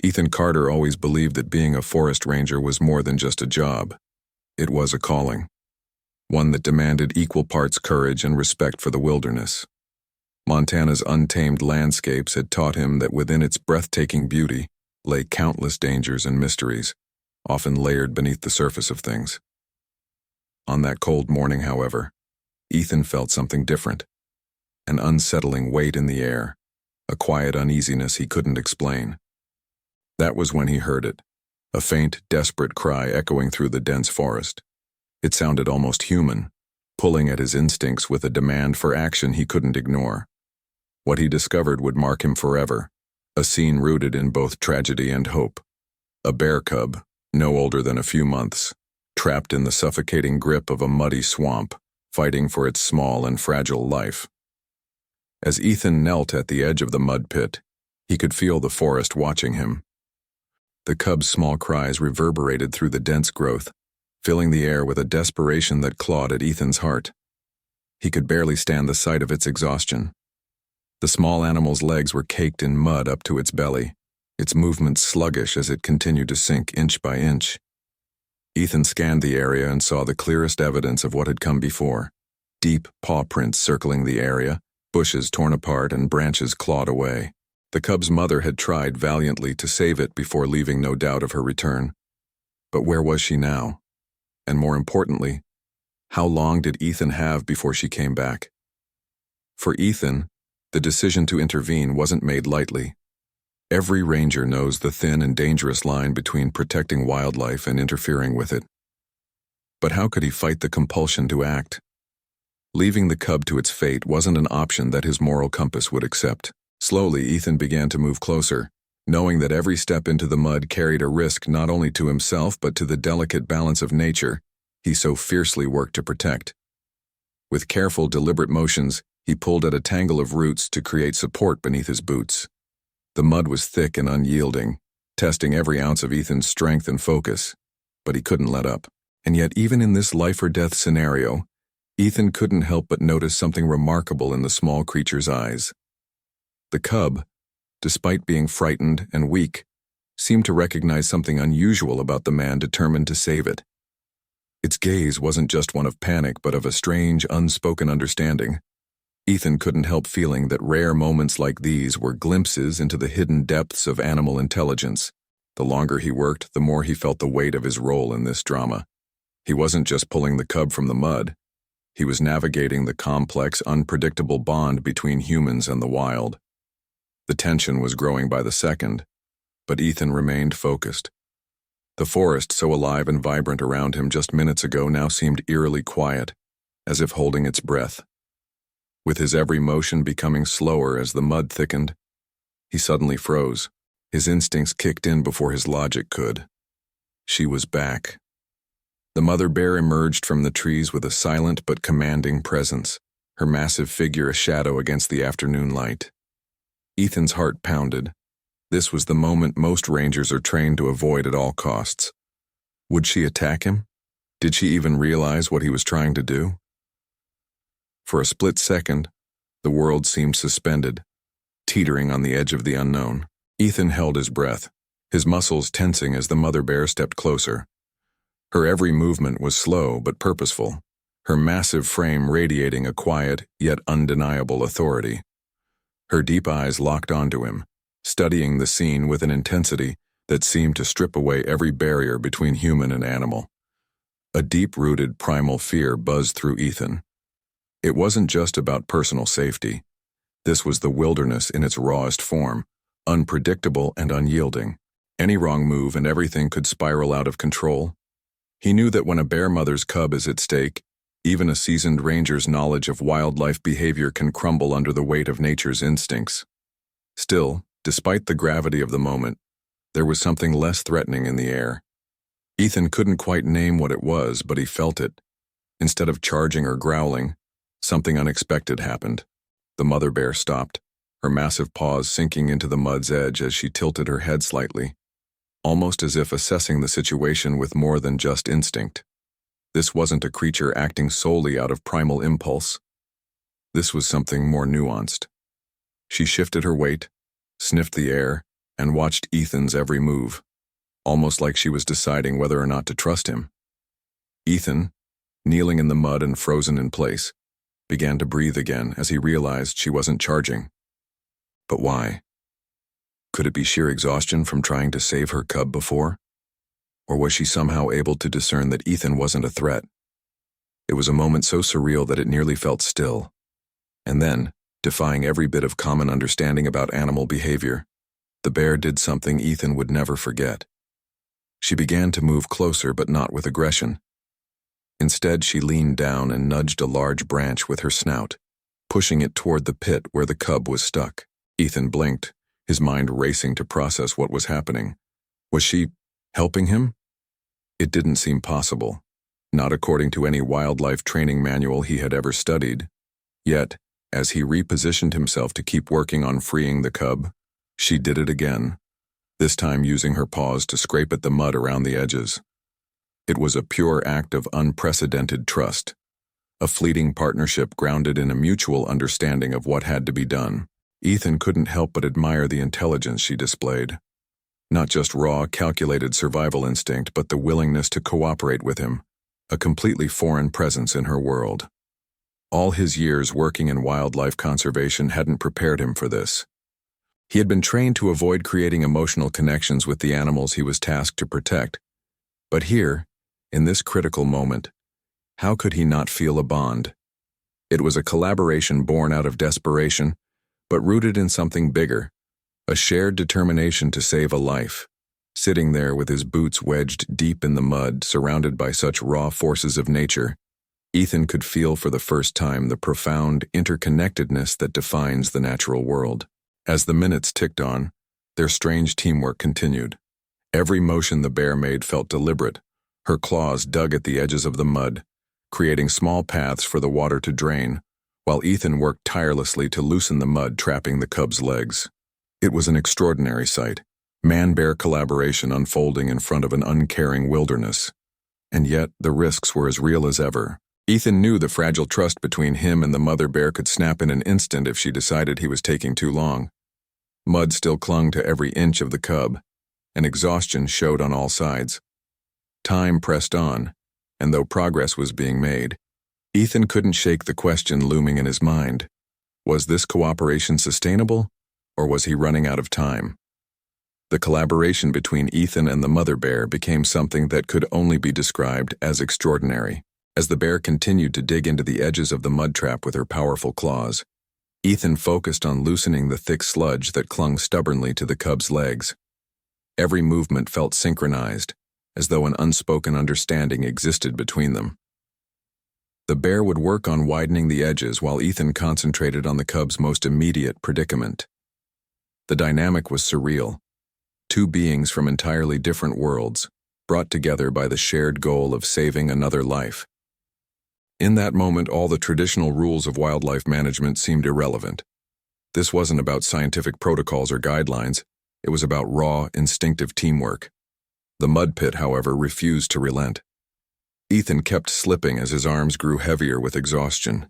Ethan Carter always believed that being a forest ranger was more than just a job. It was a calling, one that demanded equal parts courage and respect for the wilderness. Montana's untamed landscapes had taught him that within its breathtaking beauty lay countless dangers and mysteries, often layered beneath the surface of things. On that cold morning, however, Ethan felt something different, an unsettling weight in the air, a quiet uneasiness he couldn't explain. That was when he heard it, a faint, desperate cry echoing through the dense forest. It sounded almost human, pulling at his instincts with a demand for action he couldn't ignore. What he discovered would mark him forever, a scene rooted in both tragedy and hope. A bear cub, no older than a few months, trapped in the suffocating grip of a muddy swamp, fighting for its small and fragile life. As Ethan knelt at the edge of the mud pit, he could feel the forest watching him. The cub's small cries reverberated through the dense growth, filling the air with a desperation that clawed at Ethan's heart. He could barely stand the sight of its exhaustion. The small animal's legs were caked in mud up to its belly, its movements sluggish as it continued to sink inch by inch. Ethan scanned the area and saw the clearest evidence of what had come before. Deep paw prints circling the area, bushes torn apart and branches clawed away. The cub's mother had tried valiantly to save it before leaving no doubt of her return. But where was she now? And more importantly, how long did Ethan have before she came back? For Ethan, the decision to intervene wasn't made lightly. Every ranger knows the thin and dangerous line between protecting wildlife and interfering with it. But how could he fight the compulsion to act? Leaving the cub to its fate wasn't an option that his moral compass would accept. Slowly, Ethan began to move closer, knowing that every step into the mud carried a risk not only to himself but to the delicate balance of nature he so fiercely worked to protect. With careful, deliberate motions, he pulled at a tangle of roots to create support beneath his boots. The mud was thick and unyielding, testing every ounce of Ethan's strength and focus, but he couldn't let up. And yet, even in this life-or-death scenario, Ethan couldn't help but notice something remarkable in the small creature's eyes. The cub, despite being frightened and weak, seemed to recognize something unusual about the man determined to save it. Its gaze wasn't just one of panic but of a strange, unspoken understanding. Ethan couldn't help feeling that rare moments like these were glimpses into the hidden depths of animal intelligence. The longer he worked, the more he felt the weight of his role in this drama. He wasn't just pulling the cub from the mud. He was navigating the complex, unpredictable bond between humans and the wild. The tension was growing by the second, but Ethan remained focused. The forest, so alive and vibrant around him just minutes ago, now seemed eerily quiet, as if holding its breath. With his every motion becoming slower as the mud thickened, he suddenly froze. His instincts kicked in before his logic could. She was back. The mother bear emerged from the trees with a silent but commanding presence, her massive figure a shadow against the afternoon light. Ethan's heart pounded. This was the moment most rangers are trained to avoid at all costs. Would she attack him? Did she even realize what he was trying to do? For a split second, the world seemed suspended, teetering on the edge of the unknown. Ethan held his breath, his muscles tensing as the mother bear stepped closer. Her every movement was slow but purposeful, her massive frame radiating a quiet yet undeniable authority. Her deep eyes locked onto him, studying the scene with an intensity that seemed to strip away every barrier between human and animal. A deep-rooted primal fear buzzed through Ethan. It wasn't just about personal safety. This was the wilderness in its rawest form, unpredictable and unyielding. Any wrong move and everything could spiral out of control. He knew that when a bear mother's cub is at stake, even a seasoned ranger's knowledge of wildlife behavior can crumble under the weight of nature's instincts. Still, despite the gravity of the moment, there was something less threatening in the air. Ethan couldn't quite name what it was, but he felt it. Instead of charging or growling, something unexpected happened. The mother bear stopped, her massive paws sinking into the mud's edge as she tilted her head slightly, almost as if assessing the situation with more than just instinct. This wasn't a creature acting solely out of primal impulse. This was something more nuanced. She shifted her weight, sniffed the air, and watched Ethan's every move, almost like she was deciding whether or not to trust him. Ethan, kneeling in the mud and frozen in place, began to breathe again as he realized she wasn't charging. But why? Could it be sheer exhaustion from trying to save her cub before? Or was she somehow able to discern that Ethan wasn't a threat? It was a moment so surreal that it nearly felt still. And then, defying every bit of common understanding about animal behavior, the bear did something Ethan would never forget. She began to move closer, but not with aggression. Instead, she leaned down and nudged a large branch with her snout, pushing it toward the pit where the cub was stuck. Ethan blinked, his mind racing to process what was happening. Was she helping him? It didn't seem possible, not according to any wildlife training manual he had ever studied. Yet, as he repositioned himself to keep working on freeing the cub, she did it again, this time using her paws to scrape at the mud around the edges. It was a pure act of unprecedented trust, a fleeting partnership grounded in a mutual understanding of what had to be done. Ethan couldn't help but admire the intelligence she displayed. Not just raw, calculated survival instinct, but the willingness to cooperate with him, a completely foreign presence in her world. All his years working in wildlife conservation hadn't prepared him for this. He had been trained to avoid creating emotional connections with the animals he was tasked to protect. But here, in this critical moment, how could he not feel a bond? It was a collaboration born out of desperation, but rooted in something bigger, a shared determination to save a life. Sitting there with his boots wedged deep in the mud, surrounded by such raw forces of nature, Ethan could feel for the first time the profound interconnectedness that defines the natural world. As the minutes ticked on, their strange teamwork continued. Every motion the bear made felt deliberate. Her claws dug at the edges of the mud, creating small paths for the water to drain, while Ethan worked tirelessly to loosen the mud trapping the cub's legs. It was an extraordinary sight, man-bear collaboration unfolding in front of an uncaring wilderness. And yet, the risks were as real as ever. Ethan knew the fragile trust between him and the mother bear could snap in an instant if she decided he was taking too long. Mud still clung to every inch of the cub, and exhaustion showed on all sides. Time pressed on, and though progress was being made, Ethan couldn't shake the question looming in his mind. Was this cooperation sustainable, or was he running out of time? The collaboration between Ethan and the mother bear became something that could only be described as extraordinary. As the bear continued to dig into the edges of the mud trap with her powerful claws, Ethan focused on loosening the thick sludge that clung stubbornly to the cub's legs. Every movement felt synchronized, as though an unspoken understanding existed between them. The bear would work on widening the edges while Ethan concentrated on the cub's most immediate predicament. The dynamic was surreal. Two beings from entirely different worlds, brought together by the shared goal of saving another life. In that moment, all the traditional rules of wildlife management seemed irrelevant. This wasn't about scientific protocols or guidelines. It was about raw, instinctive teamwork. The mud pit, however, refused to relent. Ethan kept slipping as his arms grew heavier with exhaustion,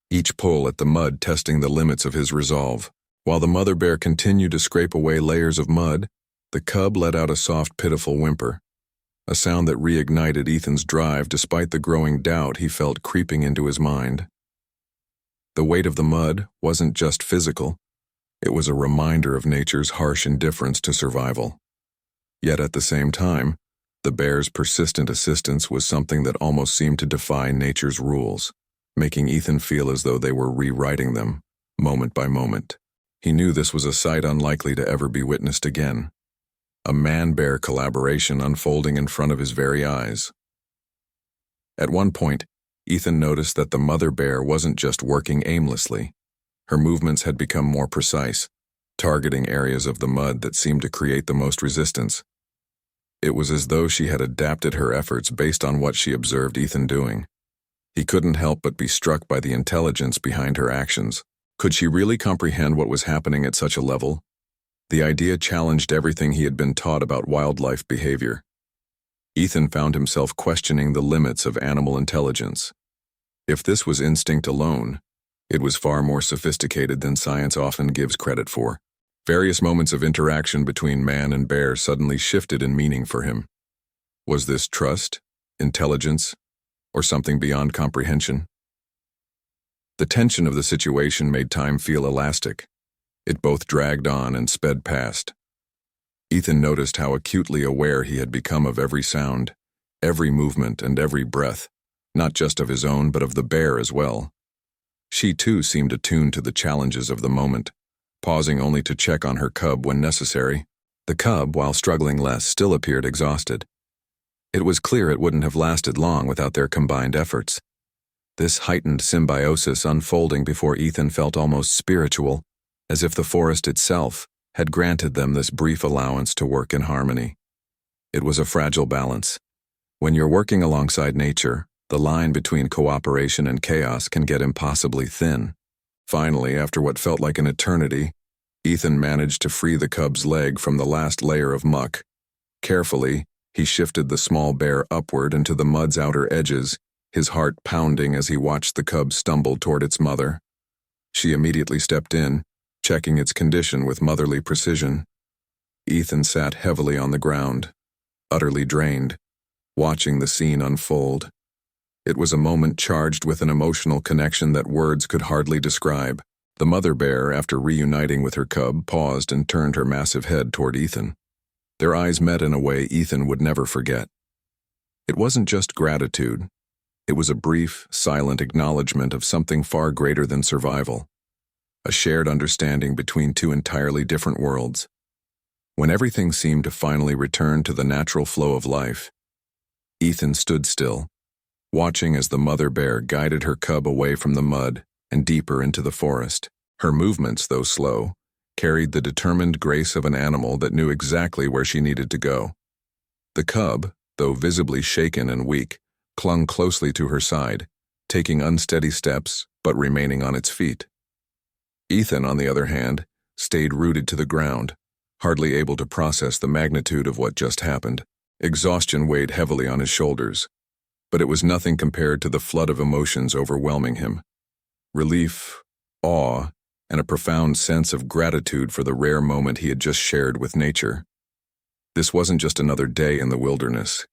each pull at the mud testing the limits of his resolve. While the mother bear continued to scrape away layers of mud, the cub let out a soft, pitiful whimper, a sound that reignited Ethan's drive despite the growing doubt he felt creeping into his mind. The weight of the mud wasn't just physical. It was a reminder of nature's harsh indifference to survival. Yet at the same time, the bear's persistent assistance was something that almost seemed to defy nature's rules, making Ethan feel as though they were rewriting them, moment by moment. He knew this was a sight unlikely to ever be witnessed again. A man-bear collaboration unfolding in front of his very eyes. At one point, Ethan noticed that the mother bear wasn't just working aimlessly. Her movements had become more precise, targeting areas of the mud that seemed to create the most resistance. It was as though she had adapted her efforts based on what she observed Ethan doing. He couldn't help but be struck by the intelligence behind her actions. Could she really comprehend what was happening at such a level? The idea challenged everything he had been taught about wildlife behavior. Ethan found himself questioning the limits of animal intelligence. If this was instinct alone, it was far more sophisticated than science often gives credit for. Various moments of interaction between man and bear suddenly shifted in meaning for him. Was this trust, intelligence, or something beyond comprehension? The tension of the situation made time feel elastic. It both dragged on and sped past. Ethan noticed how acutely aware he had become of every sound, every movement, and every breath, not just of his own but of the bear as well. She too seemed attuned to the challenges of the moment, pausing only to check on her cub when necessary. The cub, while struggling less, still appeared exhausted. It was clear it wouldn't have lasted long without their combined efforts. This heightened symbiosis unfolding before Ethan felt almost spiritual, as if the forest itself had granted them this brief allowance to work in harmony. It was a fragile balance. When you're working alongside nature, the line between cooperation and chaos can get impossibly thin. Finally, after what felt like an eternity, Ethan managed to free the cub's leg from the last layer of muck. Carefully, he shifted the small bear upward into the mud's outer edges, his heart pounding as he watched the cub stumble toward its mother. She immediately stepped in, checking its condition with motherly precision. Ethan sat heavily on the ground, utterly drained, watching the scene unfold. It was a moment charged with an emotional connection that words could hardly describe. The mother bear, after reuniting with her cub, paused and turned her massive head toward Ethan. Their eyes met in a way Ethan would never forget. It wasn't just gratitude. It was a brief, silent acknowledgement of something far greater than survival, a shared understanding between two entirely different worlds. When everything seemed to finally return to the natural flow of life, Ethan stood still, watching as the mother bear guided her cub away from the mud and deeper into the forest. Her movements, though slow, carried the determined grace of an animal that knew exactly where she needed to go. The cub, though visibly shaken and weak, clung closely to her side, taking unsteady steps but remaining on its feet. Ethan, on the other hand, stayed rooted to the ground, hardly able to process the magnitude of what just happened. Exhaustion weighed heavily on his shoulders, but it was nothing compared to the flood of emotions overwhelming him. Relief, awe, and a profound sense of gratitude for the rare moment he had just shared with nature. This wasn't just another day in the wilderness.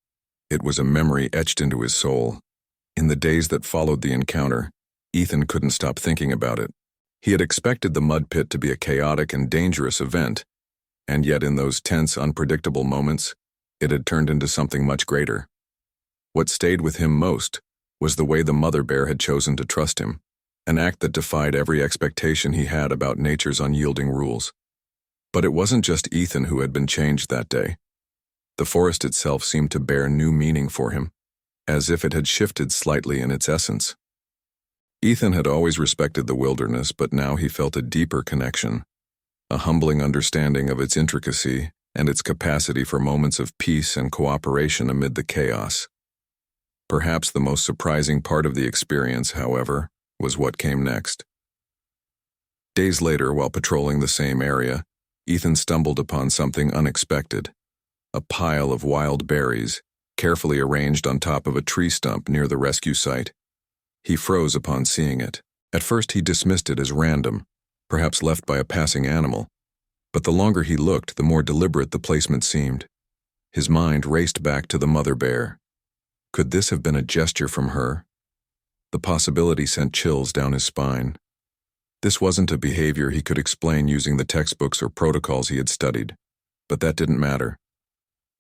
It was a memory etched into his soul. In the days that followed the encounter, Ethan couldn't stop thinking about it. He had expected the mud pit to be a chaotic and dangerous event, and yet in those tense, unpredictable moments, it had turned into something much greater. What stayed with him most was the way the mother bear had chosen to trust him, an act that defied every expectation he had about nature's unyielding rules. But it wasn't just Ethan who had been changed that day. The forest itself seemed to bear new meaning for him, as if it had shifted slightly in its essence. Ethan had always respected the wilderness, but now he felt a deeper connection, a humbling understanding of its intricacy and its capacity for moments of peace and cooperation amid the chaos. Perhaps the most surprising part of the experience, however, was what came next. Days later, while patrolling the same area, Ethan stumbled upon something unexpected: a pile of wild berries, carefully arranged on top of a tree stump near the rescue site. He froze upon seeing it. At first he dismissed it as random, perhaps left by a passing animal, but the longer he looked, the more deliberate the placement seemed. His mind raced back to the mother bear. Could this have been a gesture from her? The possibility sent chills down his spine. This wasn't a behavior he could explain using the textbooks or protocols he had studied, but that didn't matter.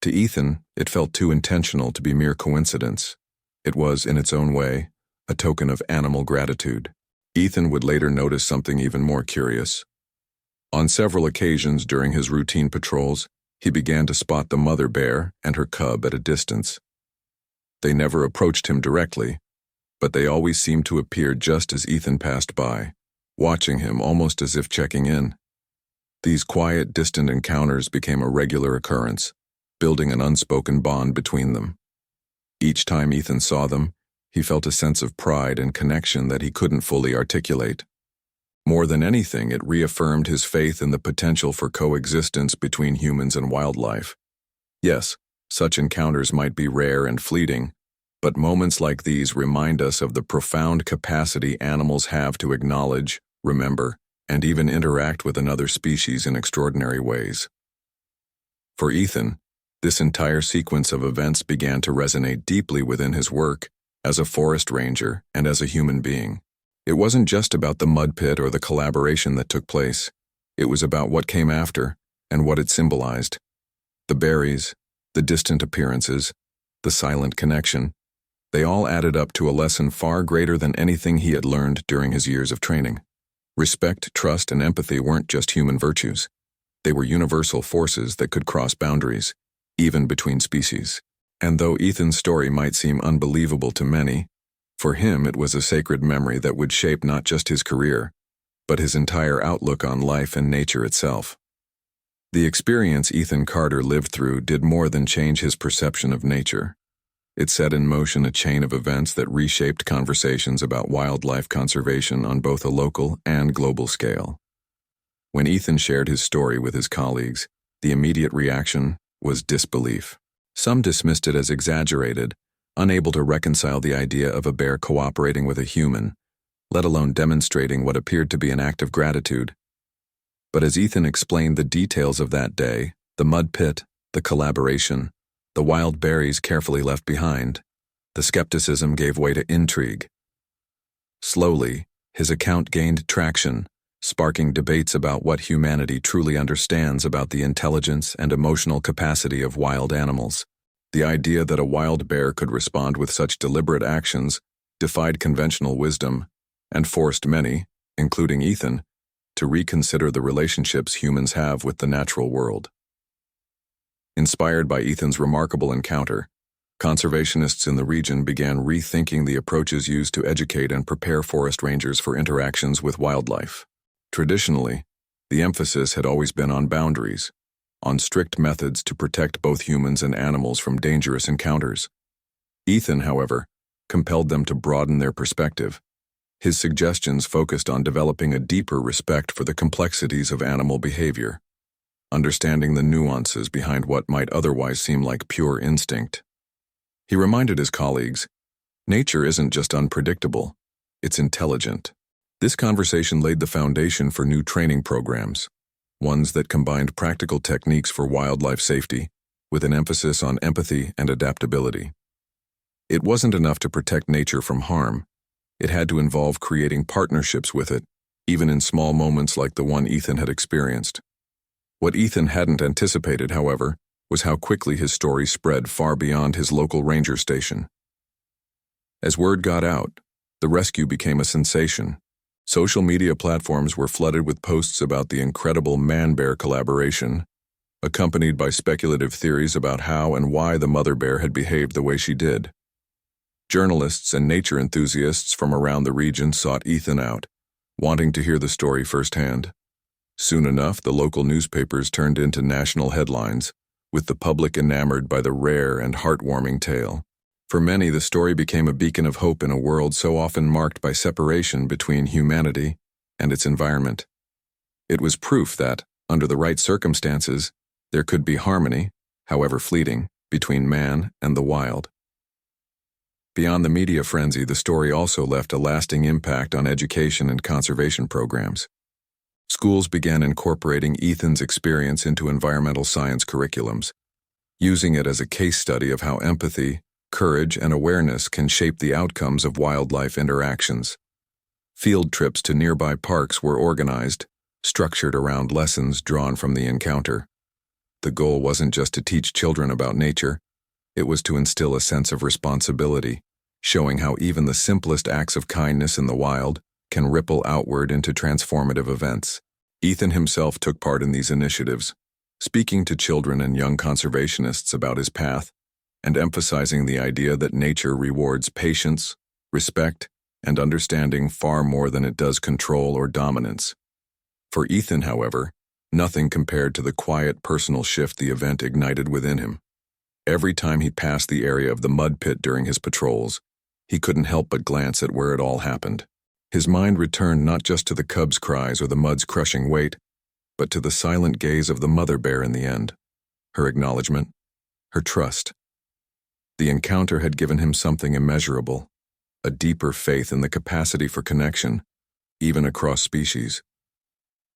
To Ethan, it felt too intentional to be mere coincidence. It was, in its own way, a token of animal gratitude. Ethan would later notice something even more curious. On several occasions during his routine patrols, he began to spot the mother bear and her cub at a distance. They never approached him directly, but they always seemed to appear just as Ethan passed by, watching him almost as if checking in. These quiet, distant encounters became a regular occurrence, building an unspoken bond between them. Each time Ethan saw them, he felt a sense of pride and connection that he couldn't fully articulate. More than anything, it reaffirmed his faith in the potential for coexistence between humans and wildlife. Yes, such encounters might be rare and fleeting, but moments like these remind us of the profound capacity animals have to acknowledge, remember, and even interact with another species in extraordinary ways. For Ethan, this entire sequence of events began to resonate deeply within his work as a forest ranger and as a human being. It wasn't just about the mud pit or the collaboration that took place. It was about what came after and what it symbolized. The berries, the distant appearances, the silent connection, they all added up to a lesson far greater than anything he had learned during his years of training. Respect, trust, and empathy weren't just human virtues. They were universal forces that could cross boundaries, even between species. And though Ethan's story might seem unbelievable to many, for him it was a sacred memory that would shape not just his career, but his entire outlook on life and nature itself. The experience Ethan Carter lived through did more than change his perception of nature. It set in motion a chain of events that reshaped conversations about wildlife conservation on both a local and global scale. When Ethan shared his story with his colleagues, the immediate reaction was disbelief. Some dismissed it as exaggerated, unable to reconcile the idea of a bear cooperating with a human, let alone demonstrating what appeared to be an act of gratitude. But as Ethan explained the details of that day, the mud pit, the collaboration, the wild berries carefully left behind, the skepticism gave way to intrigue. Slowly, his account gained traction, sparking debates about what humanity truly understands about the intelligence and emotional capacity of wild animals. The idea that a wild bear could respond with such deliberate actions defied conventional wisdom and forced many, including Ethan, to reconsider the relationships humans have with the natural world. Inspired by Ethan's remarkable encounter, conservationists in the region began rethinking the approaches used to educate and prepare forest rangers for interactions with wildlife. Traditionally, the emphasis had always been on boundaries, on strict methods to protect both humans and animals from dangerous encounters. Ethan, however, compelled them to broaden their perspective. His suggestions focused on developing a deeper respect for the complexities of animal behavior, understanding the nuances behind what might otherwise seem like pure instinct. He reminded his colleagues, nature isn't just unpredictable, it's intelligent. This conversation laid the foundation for new training programs, ones that combined practical techniques for wildlife safety with an emphasis on empathy and adaptability. It wasn't enough to protect nature from harm. It had to involve creating partnerships with it, even in small moments like the one Ethan had experienced. What Ethan hadn't anticipated, however, was how quickly his story spread far beyond his local ranger station. As word got out, the rescue became a sensation. Social media platforms were flooded with posts about the incredible man-bear collaboration, accompanied by speculative theories about how and why the mother bear had behaved the way she did. Journalists and nature enthusiasts from around the region sought Ethan out, wanting to hear the story firsthand. Soon enough, the local newspapers turned into national headlines, with the public enamored by the rare and heartwarming tale. For many, the story became a beacon of hope in a world so often marked by separation between humanity and its environment. It was proof that, under the right circumstances, there could be harmony, however fleeting, between man and the wild. Beyond the media frenzy, the story also left a lasting impact on education and conservation programs. Schools began incorporating Ethan's experience into environmental science curriculums, using it as a case study of how empathy, courage, and awareness can shape the outcomes of wildlife interactions. Field trips to nearby parks were organized, structured around lessons drawn from the encounter. The goal wasn't just to teach children about nature, it was to instill a sense of responsibility, showing how even the simplest acts of kindness in the wild can ripple outward into transformative events. Ethan himself took part in these initiatives, speaking to children and young conservationists about his path, and emphasizing the idea that nature rewards patience, respect, and understanding far more than it does control or dominance. For Ethan, however, nothing compared to the quiet personal shift the event ignited within him. Every time he passed the area of the mud pit during his patrols, he couldn't help but glance at where it all happened. His mind returned not just to the cub's cries or the mud's crushing weight, but to the silent gaze of the mother bear in the end, her acknowledgement, her trust. The encounter had given him something immeasurable, a deeper faith in the capacity for connection, even across species.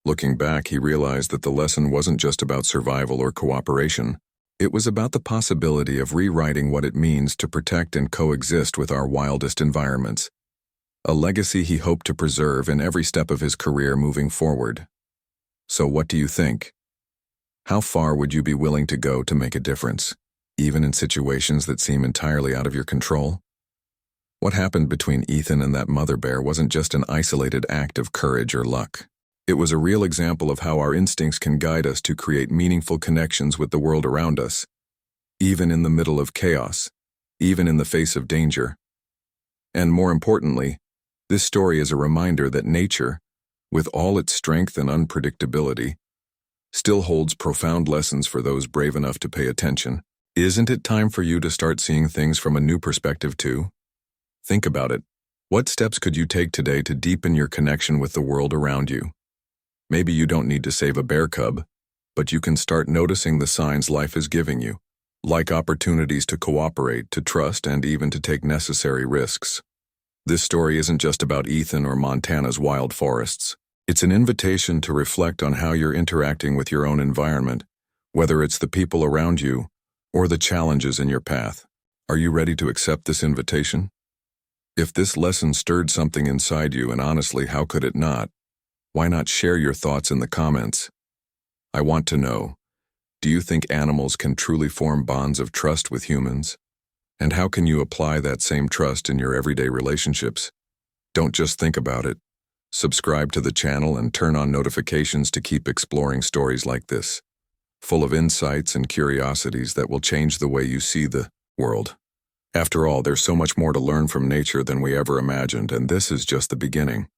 Looking back, he realized that the lesson wasn't just about survival or cooperation. It was about the possibility of rewriting what it means to protect and coexist with our wildest environments. A legacy he hoped to preserve in every step of his career moving forward. So what do you think? How far would you be willing to go to make a difference, even in situations that seem entirely out of your control? What happened between Ethan and that mother bear wasn't just an isolated act of courage or luck. It was a real example of how our instincts can guide us to create meaningful connections with the world around us, even in the middle of chaos, even in the face of danger. And more importantly, this story is a reminder that nature, with all its strength and unpredictability, still holds profound lessons for those brave enough to pay attention. Isn't it time for you to start seeing things from a new perspective too? Think about it. What steps could you take today to deepen your connection with the world around you? Maybe you don't need to save a bear cub, but you can start noticing the signs life is giving you, like opportunities to cooperate, to trust, and even to take necessary risks. This story isn't just about Ethan or Montana's wild forests. It's an invitation to reflect on how you're interacting with your own environment, whether it's the people around you or the challenges in your path. Are you ready to accept this invitation? If this lesson stirred something inside you, and honestly, how could it not? Why not share your thoughts in the comments? I want to know, do you think animals can truly form bonds of trust with humans? And how can you apply that same trust in your everyday relationships? Don't just think about it. Subscribe to the channel and turn on notifications to keep exploring stories like this, full of insights and curiosities that will change the way you see the world. After all, there's so much more to learn from nature than we ever imagined, and this is just the beginning.